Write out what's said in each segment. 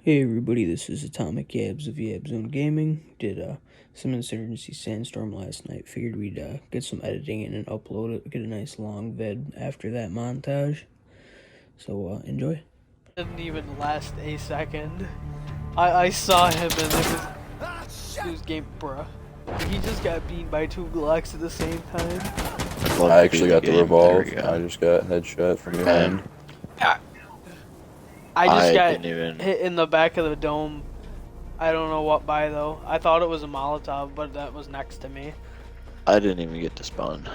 Hey everybody, this is Atomic Yabs of Yabzone Gaming. Did some Insurgency Sandstorm last night. Figured we'd get some editing in and upload it. Get a nice long vid after that montage. So enjoy. Didn't even last a second. I saw him and it was game, bruh. He just got beaten by two Glocks at the same time. I actually got the revolve. I just got headshot from behind. I just got didn't even... hit in the back of the dome. I don't know what by though. I thought it was a Molotov, but that was next to me. I didn't even get to spawn.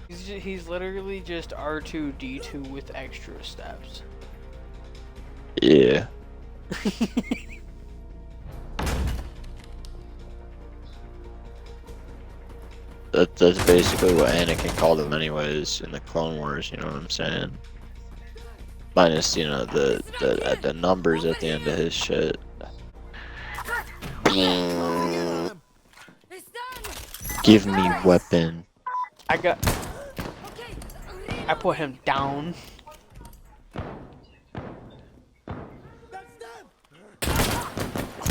He's literally just R2-D2 with extra steps. Yeah. That's basically what Anakin called him anyways in the Clone Wars, you know what I'm saying? Minus, you know, the numbers at the end of his shit. Give me weapon. I put him down.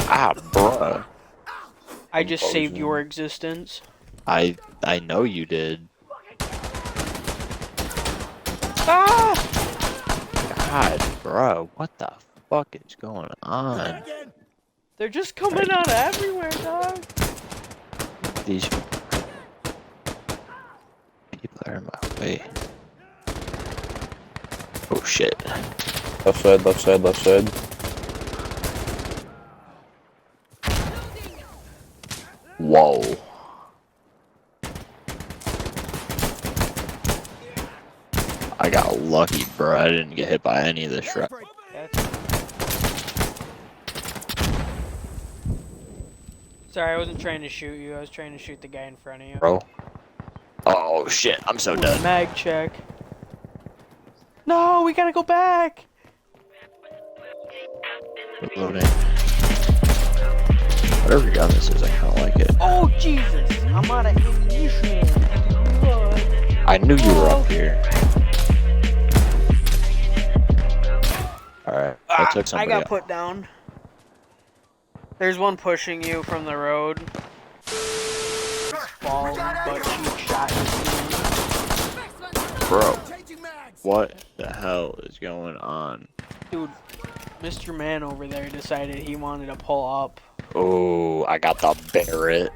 Ah, bruh. I just saved your existence. I know you did. Ah! God, bro, what the fuck is going on? They're just coming out everywhere, dog. These people are in my way. Oh shit. Left side, left side, left side. Whoa. I got lucky, bro. I didn't get hit by any of the shrap. Sorry, I wasn't trying to shoot you. I was trying to shoot the guy in front of you. Bro. Oh shit, I'm so done. Mag check. No, we gotta go back. Reloading. Whatever gun this is, I kind of like it. Oh Jesus! I'm out of ammunition. I knew you were up here. Alright, I took somebody I got out. put down. There's one pushing you from the road. Falling, but she shot you. Bro, what the hell is going on? Dude, Mr. Man over there decided he wanted to pull up. Oh, I got the Barrett.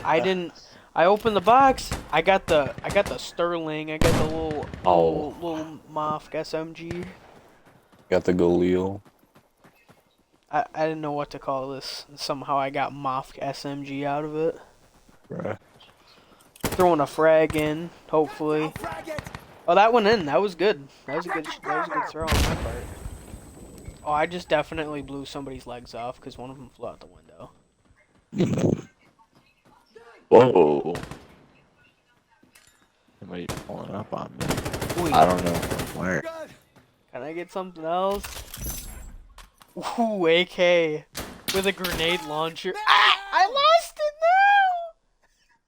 I didn't. I opened the box. I got the Sterling. I got the little Moff SMG. Got the Galil. I didn't know what to call this. Somehow I got Moff SMG out of it. Bruh. Throwing a frag in, hopefully. Oh, that went in. That was good. That was a good throw on my part. Oh, I just definitely blew somebody's legs off because one of them flew out the window. Whoa. Somebody pulling up on me. Ooh, I don't know from where. Can I get something else? Ooh, AK with a grenade launcher. Ah! I lost it now!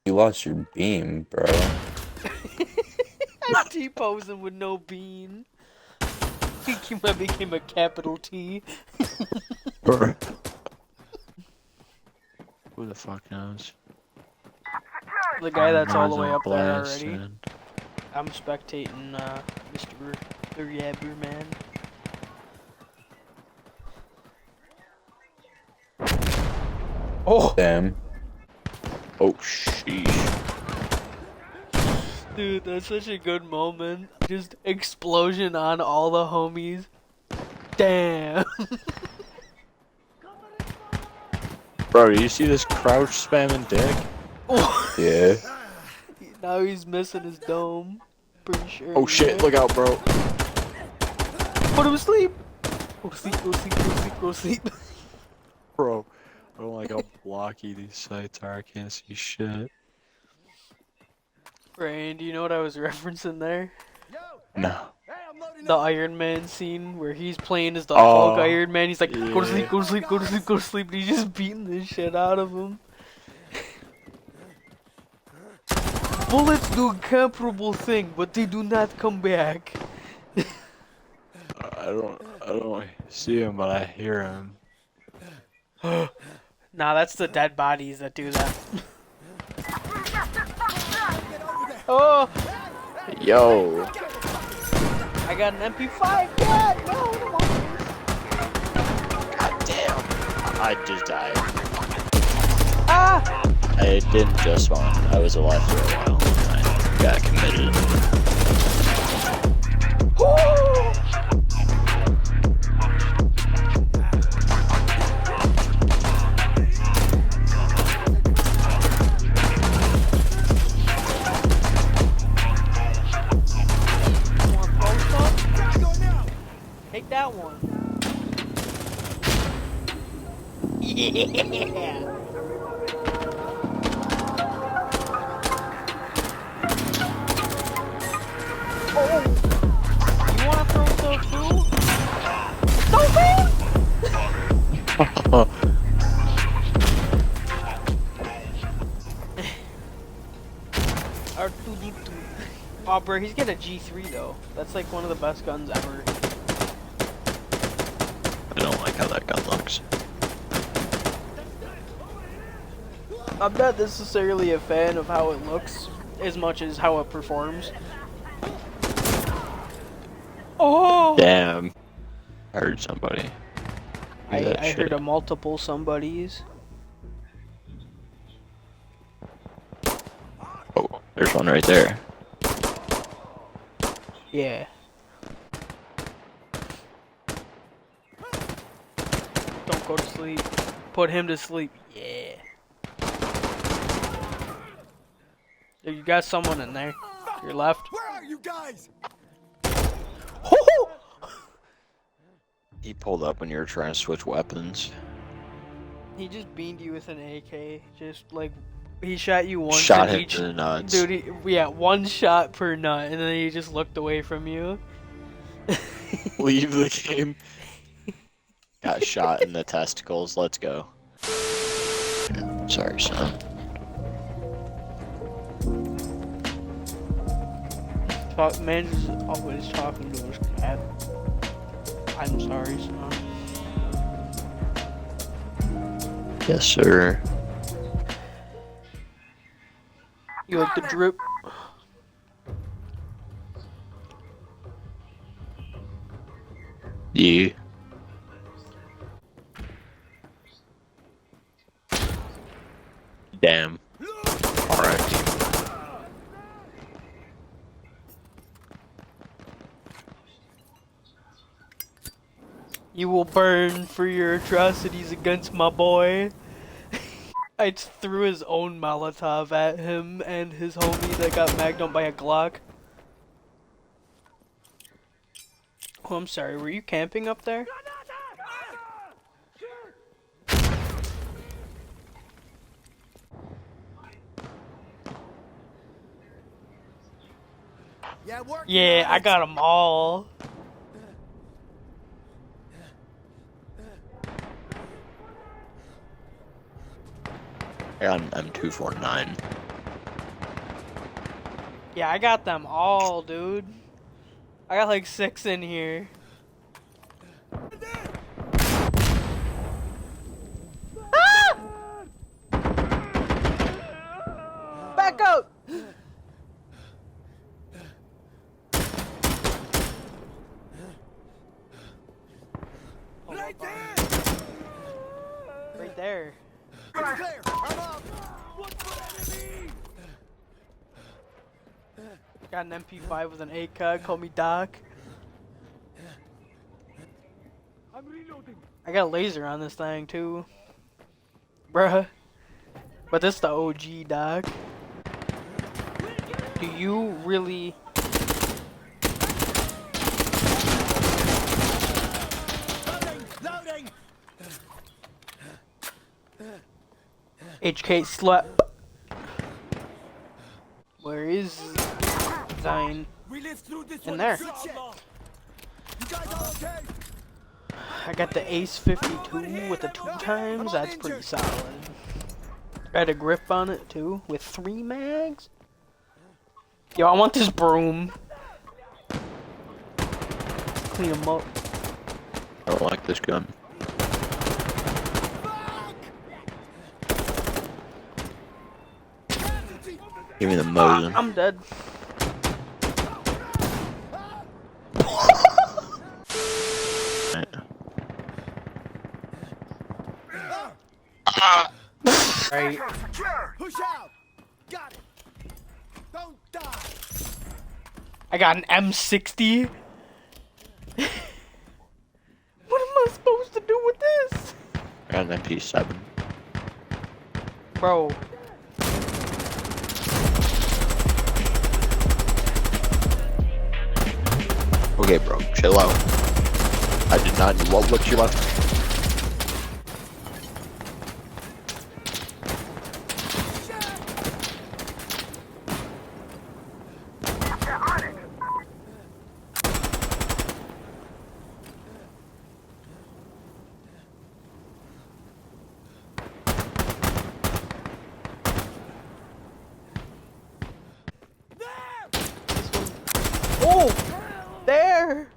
You lost your beam, bro. I'm T-posing with no beam. I became a capital T. Who the fuck knows? The guy that's all the way up there Blast, already. man. I'm spectating Mr. The Yabber Man. Oh! Damn. Oh, sheesh. Dude, that's such a good moment. Just explosion on all the homies. Damn. Bro, do you see this crouch spamming dick? Oh. Yeah. Now he's missing his dome. Pretty sure. Oh shit, look out, bro. Put him to sleep. Go to sleep, go to sleep, go to sleep, go to sleep. Bro, I don't like how blocky these sites are. I can't see shit. Brian, do you know what I was referencing there? No. The Iron Man scene where he's playing as the Hulk Iron Man. He's like, go to sleep, go to sleep, go to sleep, go to sleep. And he's just beating the shit out of him. Bullets do a comparable thing, but they do not come back. I don't see him, but I hear him. Nah, that's the dead bodies that do that. Oh! Yo. I got an MP5. God, no, come on. God damn. I just died. Ah! I didn't just spawn. I was alive for a while. I got committed. Take that one. Yeah. Oh. You wanna throw stuff too? Don't R2D2. Oh, bro, he's got a G3 though. That's like one of the best guns ever. I don't like how that gun looks. I'm not necessarily a fan of how it looks as much as how it performs. Oh! Damn. I heard somebody. I heard a multiple somebodies. Oh, there's one right there. Yeah. Don't go to sleep. Put him to sleep. Yeah. You got someone in there. Your left. Where are you guys? He pulled up when you were trying to switch weapons. He just beamed you with an AK. Just like he shot you once. Shot in him each, in the nuts. Dude, yeah, one shot per nut, and then he just looked away from you. Leave the game. Got shot in the testicles. Let's go. Sorry, son. Man's always talking to his cat. I'm sorry, son. Yes, sir. You like the drip? Yeah. Damn. Alright. You will burn for your atrocities against my boy. I just threw his own Molotov at him and his homie that got magged on by a Glock. Oh, I'm sorry, were you camping up there? Yeah, I got them all. I got an M249. Yeah, I got them all, dude. I got like 6 in here. Ah! Back up! Right there! Right there. It's clear! I'm up! Look for enemy! Got an MP5 with an ACOG, call me Doc. I'm reloading! I got a laser on this thing too. Bruh. But this the OG, Doc. Do you really... Loading! HK slut. Where is Zine? We lived through this In one. there. Good shit. You guys all okay? I got the Ace 52 with the 2 times. That's pretty solid. I had a grip on it too with 3 mags. Yo, I want this broom. Clean them up. I don't like this gun. Give me the Mosin. I'm dead. Right. Push out. Got it. Don't die. I got an M60. What am I supposed to do with this? I got an MP7. Bro. Okay, bro, chill out. I did not know what you left. Oh! There!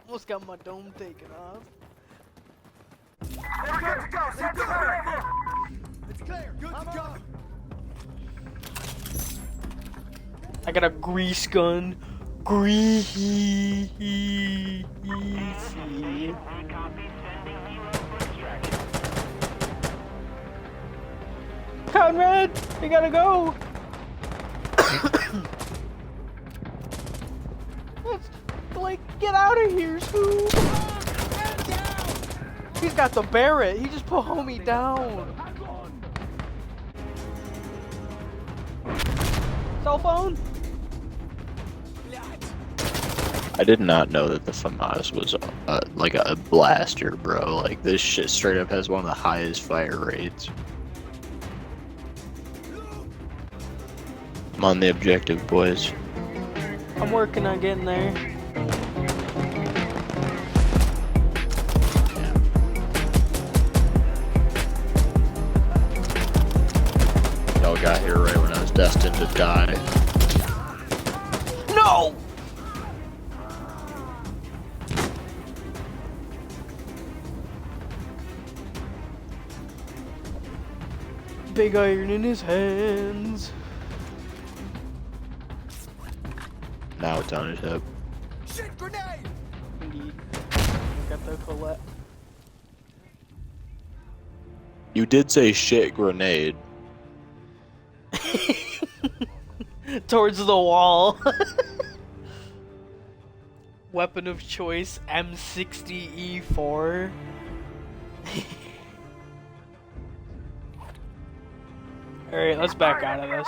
Almost got my dome taken off. We're good to go. Set clear. It's clear. Good to go. I got a grease gun. Greasy. Conrad, we gotta go. Let's, like, get out of here, Scoop. He's got the Barrett. He just put homie down. Cell phone? I did not know that the FAMAS was like a blaster, bro. Like, this shit straight up has one of the highest fire rates. I'm on the objective, boys. I'm working on getting there. Y'all got here right when I was destined to die. No! Big iron in his hands. Now it's on his hip. Shit, grenade. Indeed. Got the Colette. You did say shit grenade. Towards the wall. Weapon of choice M60E4. Alright, let's back out of this.